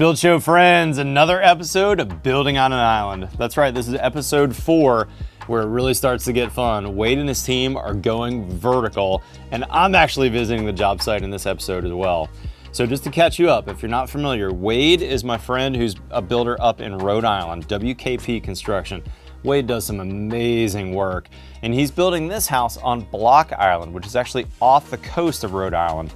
Build Show friends, another episode of Building on an Island. That's right, this is episode 4 where it really starts to get fun. Wade and his team are going vertical, and I'm actually visiting the job site in this episode as well. So just to catch you up, if you're not familiar, Wade is my friend who's a builder up in Rhode Island, WKP Construction. Wade does some amazing work, and he's building this house on Block Island, which is actually off the coast of Rhode Island.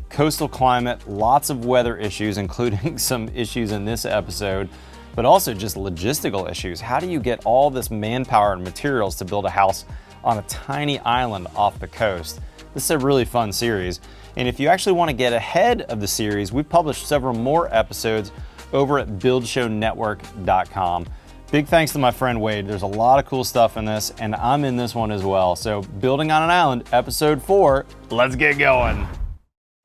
Coastal climate, lots of weather issues, including some issues in this episode, but also just logistical issues. How do you get all this manpower and materials to build a house on a tiny island off the coast? This is a really fun series. And if you actually want to get ahead of the series, we've published several more episodes over at buildshownetwork.com. Big thanks to my friend Wade. There's a lot of cool stuff in this, and I'm in this one as well. So Building on an Island, episode 4, let's get going.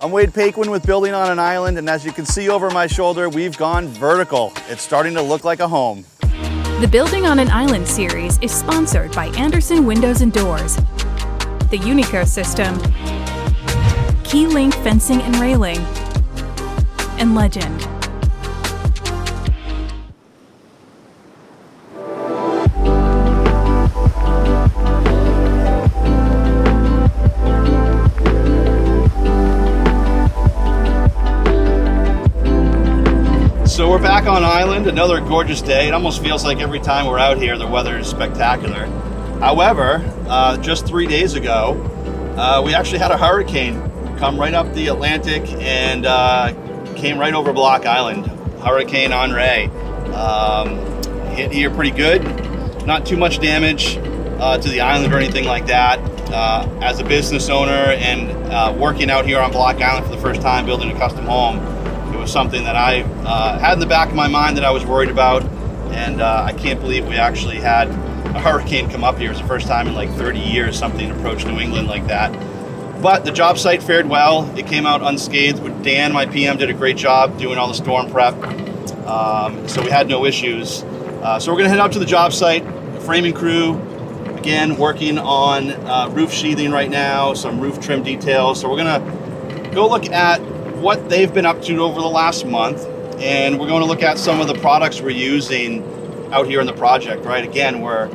I'm Wade Paquin with Building on an Island, and as you can see over my shoulder, we've gone vertical. It's starting to look like a home. The Building on an Island series is sponsored by Andersen Windows and Doors, the Unicare System, Key Link Fencing and Railing, and Legend. So we're back on island, another gorgeous day. It almost feels like every time we're out here, the weather is spectacular. However, just 3 days ago, we actually had a hurricane come right up the Atlantic and came right over Block Island. Hurricane Henri hit here pretty good. Not too much damage to the island or anything like that. As a business owner and working out here on Block Island for the first time, building a custom home, it was something that I had in the back of my mind that I was worried about, and I can't believe we actually had a hurricane come up here. It's the first time in like 30 years something approached New England like that. But the job site fared well. It came out unscathed. Dan, my PM, did a great job doing all the storm prep, so we had no issues. So we're going to head out to the job site. Framing crew, again, working on roof sheathing right now, some roof trim details. So we're going to go look at what they've been up to over the last month, and we're going to look at some of the products we're using out here in the project, right? Again, we're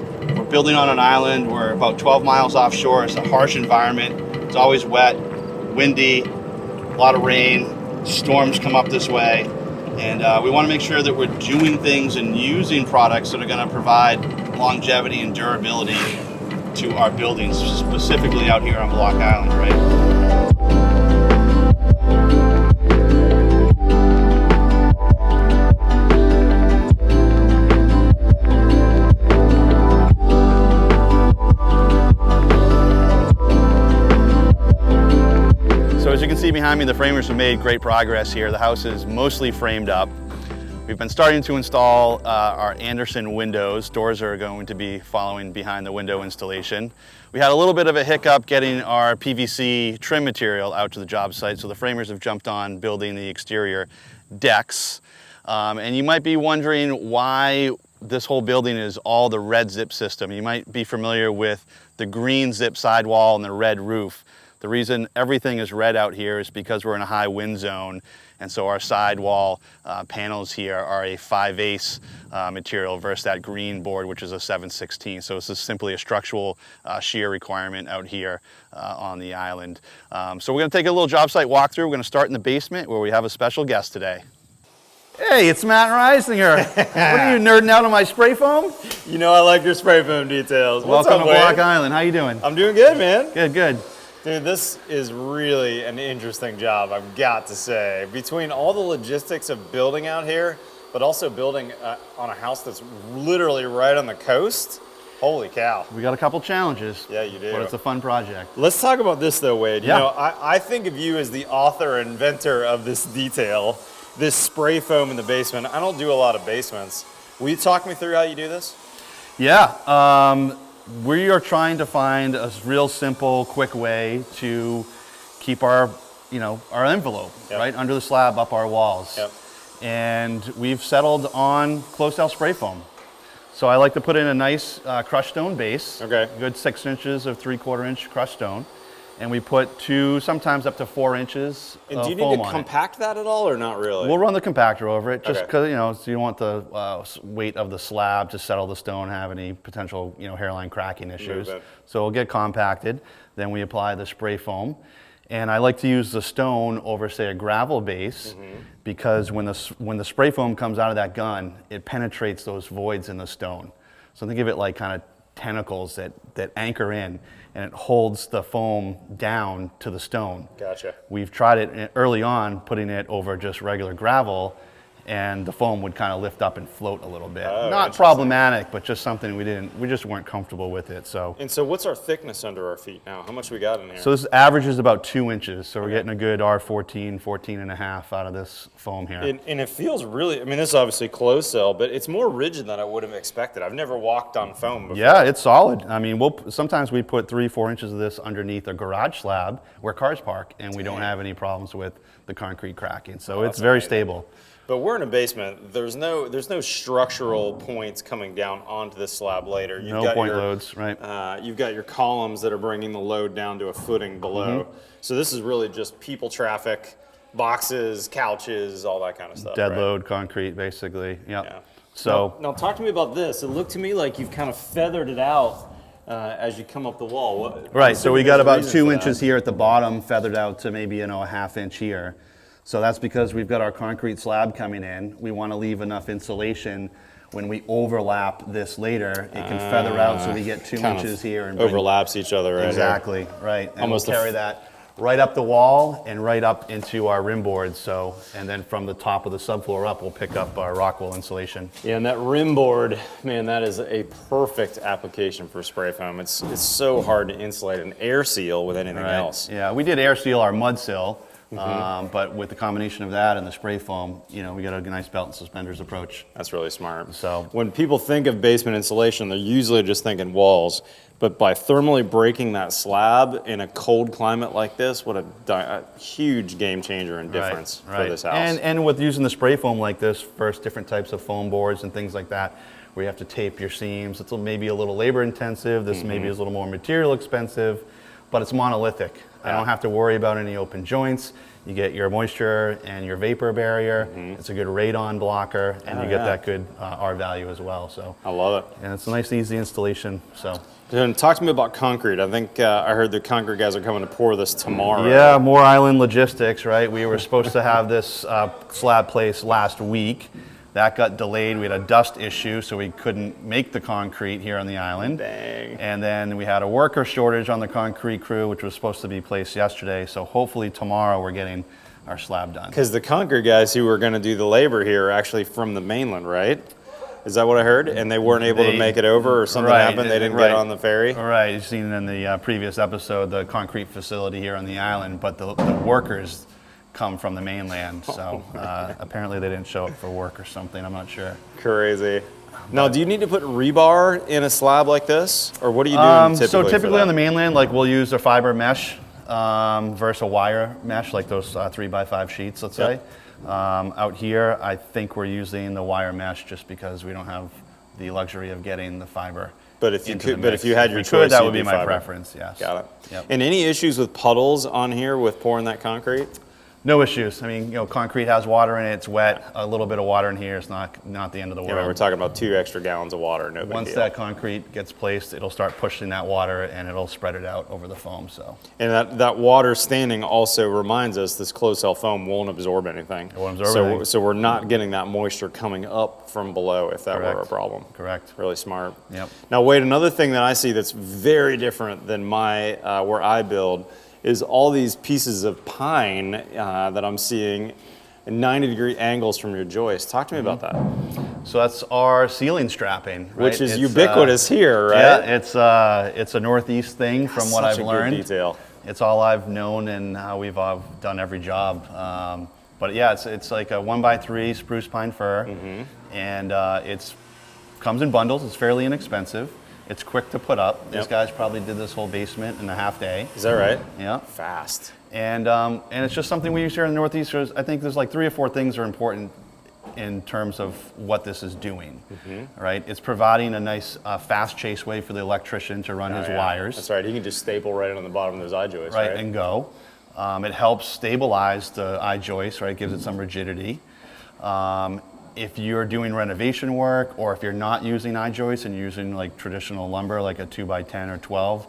building on an island. We're about 12 miles offshore. It's a harsh environment. It's always wet, windy, a lot of rain, storms come up this way, and we want to make sure that we're doing things and using products that are going to provide longevity and durability to our buildings, specifically out here on Block Island, right? As you can see behind me, the framers have made great progress here. The house is mostly framed up. We've been starting to install our Andersen windows. Doors are going to be following behind the window installation. We had a little bit of a hiccup getting our PVC trim material out to the job site, so the framers have jumped on building the exterior decks. And you might be wondering why this whole building is all the red zip system. You might be familiar with the green zip sidewall and the red roof. The reason everything is red out here is because we're in a high wind zone, and so our sidewall panels here are a 5/8 material versus that green board, which is a 7/16. So this is simply a structural shear requirement out here on the island. So we're going to take a little job site walkthrough. We're going to start in the basement where we have a special guest today. Hey, it's Matt Reisinger. What are you, nerding out on my spray foam? You know I like your spray foam details. What's Welcome up, to Block Wade? Island. How you doing? I'm doing good, man. Good, good. Dude, this is really an interesting job, I've got to say. Between all the logistics of building out here, but also building on a house that's literally right on the coast, holy cow. We got a couple challenges. Yeah, you do. But it's a fun project. Let's talk about this though, Wade. Yeah. You know, I think of you as the author, inventor of this detail, this spray foam in the basement. I don't do a lot of basements. Will you talk me through how you do this? Yeah. We are trying to find a real simple, quick way to keep our envelope, Yep. right, under the slab up our walls. Yep. And we've settled on closed-out spray foam. So I like to put in a nice crushed stone base, Okay. good 6 inches of 3/4 inch crushed stone. and we put 2, sometimes up to 4 inches And of do you foam need to on it. compact that at all, or not really? We'll run the compactor over it, just Okay. because, you know, so you don't want the weight of the slab to settle the stone, have any potential, you know, hairline cracking issues. Movement. So it'll get compacted. Then we apply the spray foam. And I like to use the stone over, say, a gravel base, because when the spray foam comes out of that gun, it penetrates those voids in the stone. So think of it like kind of tentacles that anchor in, and it holds the foam down to the stone. Gotcha. We've tried it early on, putting it over just regular gravel, and the foam would kind of lift up and float a little bit. Oh, Not interesting. problematic, but just something we just weren't comfortable with it. So And so what's our thickness under our feet now? How much we got in here? so this average is about 2 inches. So we're Okay. getting a good R14, 14 and a half out of this foam here. And it feels really, I mean, this is obviously closed cell, but it's more rigid than I would have expected. I've never walked on foam before. Yeah, it's solid. I mean, sometimes we put 3-4 inches of this underneath a garage slab where cars park, and we don't have any problems with the concrete cracking. So it's that's very amazing. stable. But we're in a basement. There's no structural points coming down onto this slab later. You've No got point your, loads, right? You've got your columns that are bringing the load down to a footing below. Mm-hmm. So this is really just people traffic, boxes, couches, all that kind of stuff. Dead right? load concrete, basically. Yep. Yeah. So now talk to me about this. It looked to me like you've kind of feathered it out as you come up the wall. right, so we got about 2 2 inches here at the bottom, feathered out to maybe, you know, a ½ inch here. So that's because we've got our concrete slab coming in. We want to leave enough insulation when we overlap this later. It can feather out, so we get 2 kind of inches here and bring- overlaps each other, right? Exactly, right. And Almost a we'll carry that right up the wall and right up into our rim board. So, and then from the top of the subfloor up, we'll pick up our Rockwool insulation. Yeah, and that rim board, man, that is a perfect application for spray foam. It's so hard to insulate an air seal with anything else. Yeah, we did air seal our mud sill, but with the combination of that and the spray foam, you know, we got a nice belt and suspenders approach. That's really smart. So- when people think of basement insulation, they're usually just thinking walls. But by thermally breaking that slab in a cold climate like this, what a huge game changer and difference for this house. And with using the spray foam like this, first different types of foam boards and things like that, where you have to tape your seams, it's maybe a little labor intensive. This maybe is a little more material expensive, but it's monolithic. I don't have to worry about any open joints. You get your moisture and your vapor barrier. It's a good radon blocker, and you get that good R value as well. So I love it. and it's a nice, easy installation. So. And talk to me about concrete. I think I heard the concrete guys are coming to pour this tomorrow. Yeah, more island logistics, right? We were supposed to have this slab placed last week. That got delayed. We had a dust issue, so we couldn't make the concrete here on the island. Dang. And then we had a worker shortage on the concrete crew, which was supposed to be placed yesterday. So hopefully tomorrow we're getting our slab done. Because the concrete guys who were going to do the labor here are actually from the mainland, right? Is that what I heard? And they weren't able to make it over, or something happened? They didn't get on the ferry? All right, you've seen in the previous episode the concrete facility here on the island, but the workers come from the mainland. So apparently they didn't show up for work or something. I'm not sure. Crazy. Now, do you need to put rebar in a slab like this, or what are you doing typically? So for typically that? on the mainland, like we'll use a fiber mesh versus a wire mesh, like those 3x5 sheets, let's say. Out here, I think we're using the wire mesh just because we don't have the luxury of getting the fiber. But if you into could, the but mix. if you had If your we choice, could, that you'd would be do my fiber. preference. Yes. Got it. Yep. And any issues with puddles on here with pouring that concrete? No issues. I mean, you know, concrete has water in it. It's wet. A little bit of water in here is not the end of the Yeah, world. we're talking about 2 extra gallons of water. No big Once deal. that concrete gets placed, it'll start pushing that water and it'll spread it out over the foam. So And that water standing also reminds us this closed cell foam won't absorb anything. It won't absorb anything. So we're not getting that moisture coming up from below if that were a Correct. problem. correct. Really smart. Yep. Now wait, another thing that I see that's very different than my where I build is all these pieces of pine that I'm seeing at 90-degree angles from your joist. Talk to me about that. So that's our ceiling strapping, right? Which is It's, ubiquitous here, right? Yeah, it's a Northeast thing from what Such I've a good learned. detail. It's all I've known and how we've done every job. But yeah, it's like a 1x3 spruce pine fir, and it's comes in bundles. It's fairly inexpensive. It's quick to put up. These Yep. guys probably did this whole basement in a half day. Is that right? Yeah. Fast. And it's just something we use here in the Northeast. I think there's like 3 or 4 things that are important in terms of what this is doing, right? It's providing a nice fast chase way for the electrician to run his wires. That's right. He can just staple right on the bottom of those eye joists, right? And go. It helps stabilize the eye joist, right? It gives it some rigidity. If you're doing renovation work, or if you're not using eye joists and you're using like traditional lumber, like a 2x10 or 12,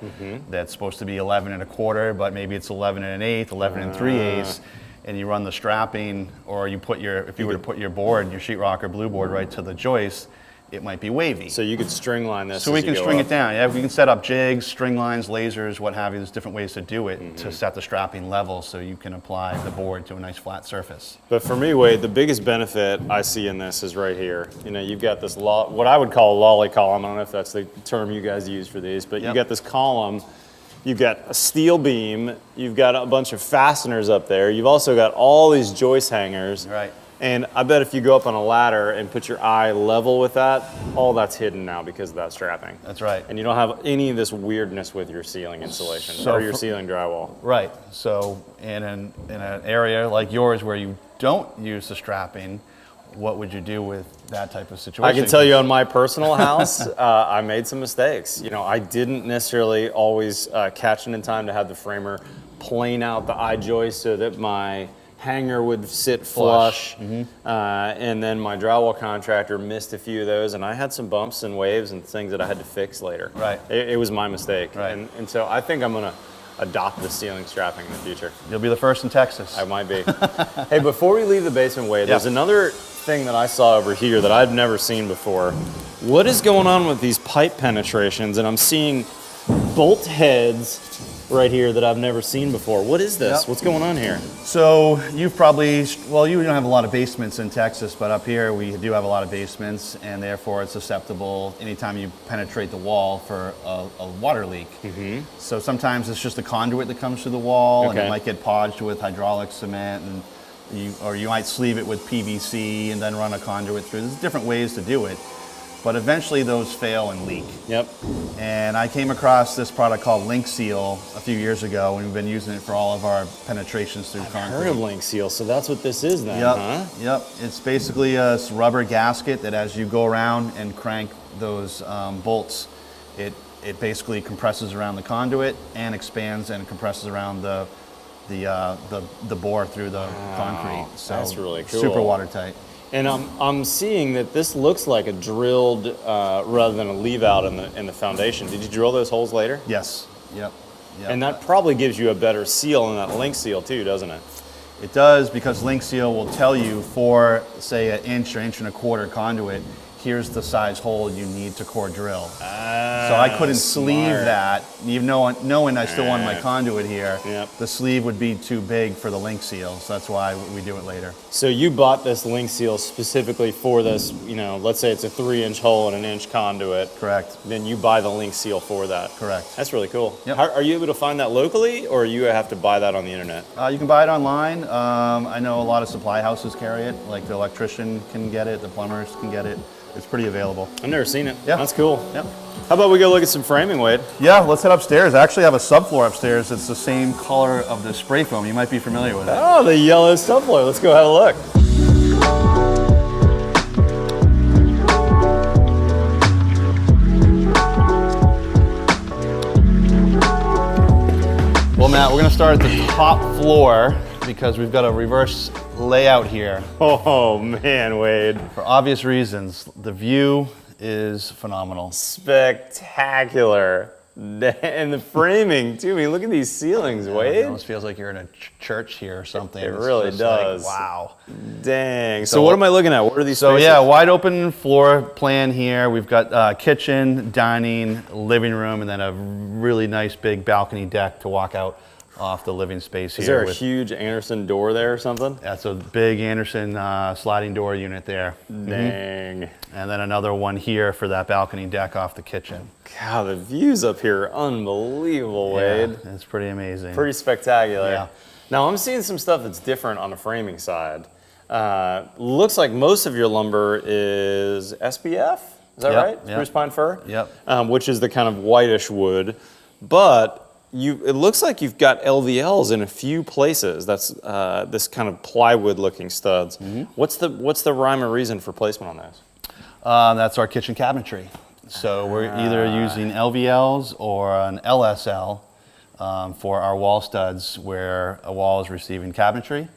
that's supposed to be 11 1/4, but maybe it's 11 1/8, 11 3/8, and you run the strapping, or you put your, if you were to put your board, your sheetrock or blue board right to the joist, it might be wavy. So you could string line this. So we can string it down. Yeah, we can set up jigs, string lines, lasers, what have you. There's different ways to do it to set the strapping level so you can apply the board to a nice flat surface. But for me, Wade, the biggest benefit I see in this is right here. You know, you've got this what I would call a lolly column. I don't know if that's the term you guys use for these, but you've got this column. You've got a steel beam. You've got a bunch of fasteners up there. You've also got all these joist hangers. Right. And I bet if you go up on a ladder and put your eye level with that, all that's hidden now because of that strapping. That's right. And you don't have any of this weirdness with your ceiling insulation or your ceiling drywall. Right. So in an area like yours where you don't use the strapping, what would you do with that type of situation? I can tell you on my personal house, I made some mistakes. You know, I didn't necessarily always catch it in time to have the framer plane out the eye joist so that my hanger would sit flush, and then my drywall contractor missed a few of those, and I had some bumps and waves and things that I had to fix later. Right. It was my mistake. Right. And so I think I'm going to adopt the ceiling strapping in the future. You'll be the first in Texas. I might be. Hey, before we leave the basement, Wade, there's another thing that I saw over here that I've never seen before. What is going on with these pipe penetrations? And I'm seeing bolt heads right here that I've never seen before. What is this? What's going on here? So you've probably, well, you don't have a lot of basements in Texas, but up here we do have a lot of basements, and therefore it's susceptible anytime you penetrate the wall for a water leak. So sometimes it's just a conduit that comes through the wall, and it might get podged with hydraulic cement, and you might sleeve it with PVC and then run a conduit through. There's different ways to do it. But eventually those fail and leak. And I came across this product called Link Seal a few years ago, and we've been using it for all of our penetrations through concrete. I've heard of Link Seal, so that's what this is then, huh? It's basically a rubber gasket that as you go around and crank those bolts, it basically compresses around the conduit and expands and compresses around the bore through the concrete. So that's really cool. Super watertight. And I'm seeing that this looks like a drilled rather than a leave out in the foundation. Did you drill those holes later? Yes. Yep. And that probably gives you a better seal than that Link Seal too, doesn't it? It does, because Link Seal will tell you for, say, an inch or inch and a quarter conduit, here's the size hole you need to core drill. So I couldn't sleeve that, even knowing I still wanted my conduit here. The sleeve would be too big for the Link Seal, so that's why we do it later. So you bought this Link Seal specifically for this, you know, let's say it's a 3-inch hole and an inch conduit. Correct. Then you buy the Link Seal for that. Correct. That's really cool. Yep. Are you able to find that locally, or you have to buy that on the internet? You can buy it online. I know a lot of supply houses carry it, like the electrician can get it, the plumbers can get it. It's pretty available. I've never seen it. Yeah. That's cool. Yep. How about we go look at some framing, Wade? Yeah, let's head upstairs. I actually have a subfloor upstairs. It's the same color of the spray foam. You might be familiar with it. Oh, the yellow subfloor. Let's go have a look. Well, Matt, we're going to start at the top floor because we've got a reverse layout here. Oh, man, Wade. For obvious reasons, the view is phenomenal. Spectacular. And the framing, too. I mean, look at these ceilings, Wade. It almost feels like you're in a church here or something. It really does. Like, wow. Dang. So what am I looking at? What are these spaces? So yeah, wide open floor plan here. We've got kitchen, dining, living room, and then a really nice big balcony deck to walk out off the living space here. Is there a huge Andersen door there or something? That's a big Andersen sliding door unit there. Dang. And then another one here for that balcony deck off the kitchen. God, the views up here are unbelievable, Wade. Yeah, it's pretty amazing. Pretty spectacular. Yeah. Now, I'm seeing some stuff that's different on the framing side. Looks like most of your lumber is SPF. Is that right? Spruce pine fir? Yep. Which is the kind of whitish wood. But it looks like you've got LVLs in a few places. That's this kind of plywood-looking studs. What's the rhyme or reason for placement on those? That's our kitchen cabinetry. So we're either using LVLs or an LSL for our wall studs, where a wall is receiving cabinetry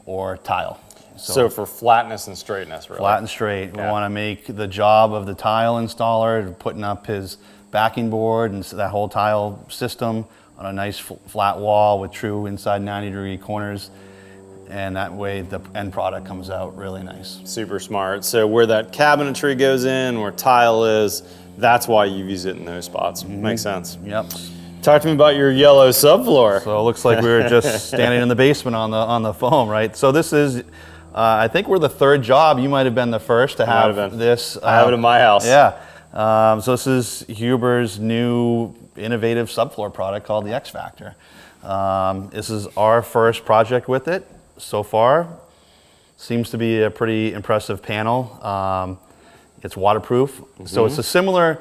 or tile. So for flatness and straightness, really. Flat and straight. We want to make the job of the tile installer, putting up his backing board and that whole tile system on a nice flat wall with true inside 90-degree corners. And that way the end product comes out really nice. Super smart. So where that cabinetry goes in, where tile is, that's why you use it in those spots. Makes sense. Yep. Talk to me about your yellow subfloor. So it looks like we were just standing in the basement on the foam, right? So this is, I think we're the third job. You might have been the first to have this. I have it in my house. Yeah. So this is Huber's new innovative subfloor product called the X Factor. This is our first project with it so far. Seems to be a pretty impressive panel. It's waterproof. So it's a similar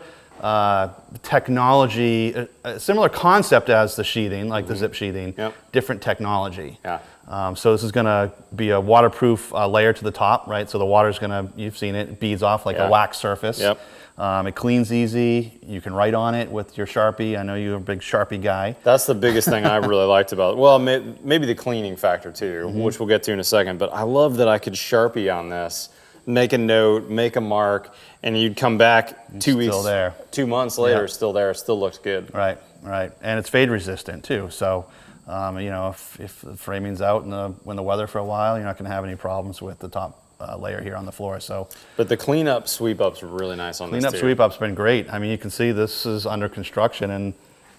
technology, a similar concept as the sheathing, like the zip sheathing, different technology. Yeah. So this is gonna be a waterproof layer to the top, right? So the water's gonna, you've seen it, it beads off like a wax surface. Yep. It cleans easy. You can write on it with your Sharpie. I know you're a big Sharpie guy. That's the biggest thing I really liked about it. Well, maybe the cleaning factor too, which we'll get to in a second, but I love that I could Sharpie on this, make a note, make a mark, and you'd come back 2 weeks, still there. 2 months later, still there, still looks good. Right, right. And it's fade resistant too. So, you know, if the framing's out when the weather for a while, you're not gonna have any problems with the top layer here on the floor. So, but the cleanup sweep up's really nice on this too. Cleanup sweep up's been great. I mean, you can see this is under construction, and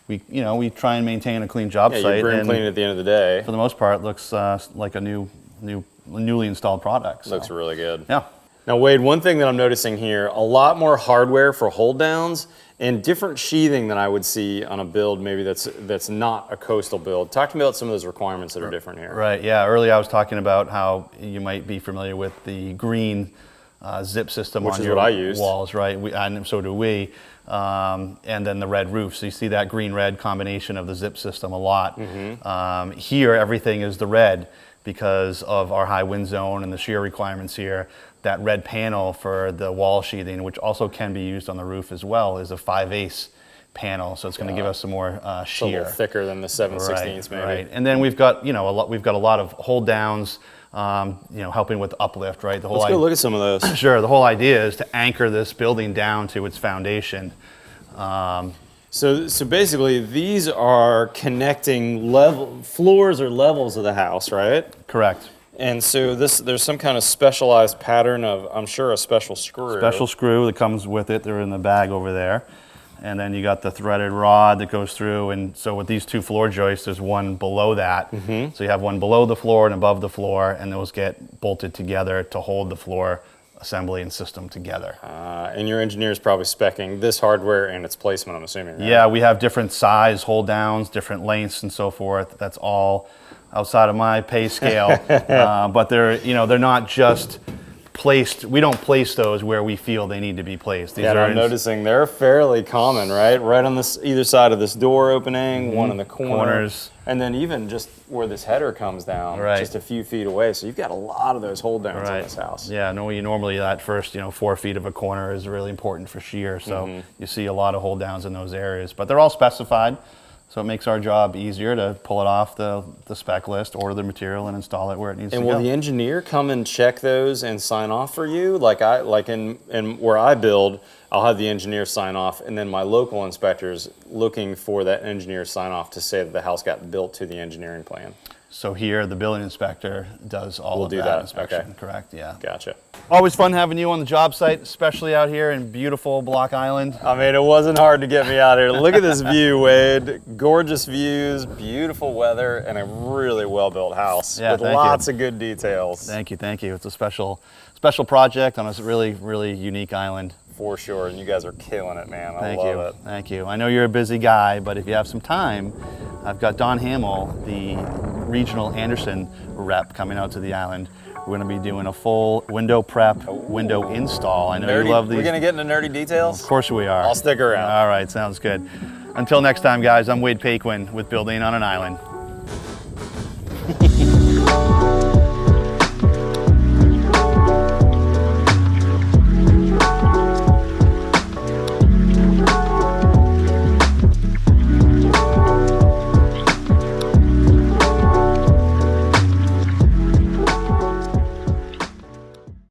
we try and maintain a clean job site. You bring clean at the end of the day. For the most part, it looks like a newly installed product. So. Looks really good. Yeah. Now, Wade, one thing that I'm noticing here, a lot more hardware for hold downs and different sheathing than I would see on a build maybe that's not a coastal build. Talk to me about some of those requirements that are different here. Right, yeah. Earlier I was talking about how you might be familiar with the green zip system on your walls, right? And so do we. And then the red roof. So you see that green-red combination of the zip system a lot. Here, everything is the red because of our high wind zone and the shear requirements here. That red panel for the wall sheathing, which also can be used on the roof as well, is a 5/8 panel, so it's going to give us some more shear. It's a little thicker than the 7/16 maybe. Right, and then we've got a lot of hold downs, helping with uplift, right? Let's go look at some of those. Sure. The whole idea is to anchor this building down to its foundation. So basically, these are connecting floors or levels of the house, right? Correct. And so there's some kind of specialized pattern of, I'm sure, a special screw. Special screw that comes with it. They're in the bag over there. And then you got the threaded rod that goes through. And so with these two floor joists, there's one below that. So you have one below the floor and above the floor, and those get bolted together to hold the floor assembly and system together. And your engineer's probably speccing this hardware and its placement, I'm assuming, right? Yeah, we have different size hold downs, different lengths and so forth. That's all outside of my pay scale. But they're not just placed. We don't place those where we feel they need to be placed. These I'm noticing they're fairly common, right? Right on this either side of this door opening, one in the corners, and then even just where this header comes down, just a few feet away. So you've got a lot of those hold downs in this house. Yeah, normally that first 4 feet of a corner is really important for shear. So you see a lot of hold downs in those areas, but they're all specified. So it makes our job easier to pull it off the spec list, order the material, and install it where it needs to go. And will the engineer come and check those and sign off for you? Like in where I build, I'll have the engineer sign off, and then my local inspector's looking for that engineer sign off to say that the house got built to the engineering plan. So here, the building inspector does all of that inspection. Okay. Correct, yeah. Gotcha. Always fun having you on the job site, especially out here in beautiful Block Island. I mean, it wasn't hard to get me out here. Look at this view, Wade. Gorgeous views, beautiful weather, and a really well-built house with lots of good details. Thank you, thank you. It's a special project on a really, really unique island. For sure, and you guys are killing it, man. I love it. Thank you. I know you're a busy guy, but if you have some time, I've got Don Hamill, the regional Andersen rep, coming out to the island. We're going to be doing a full window prep, window install. I know you love these. We're going to get into nerdy details? Of course we are. I'll stick around. All right, sounds good. Until next time, guys, I'm Wade Paquin with Building on an Island.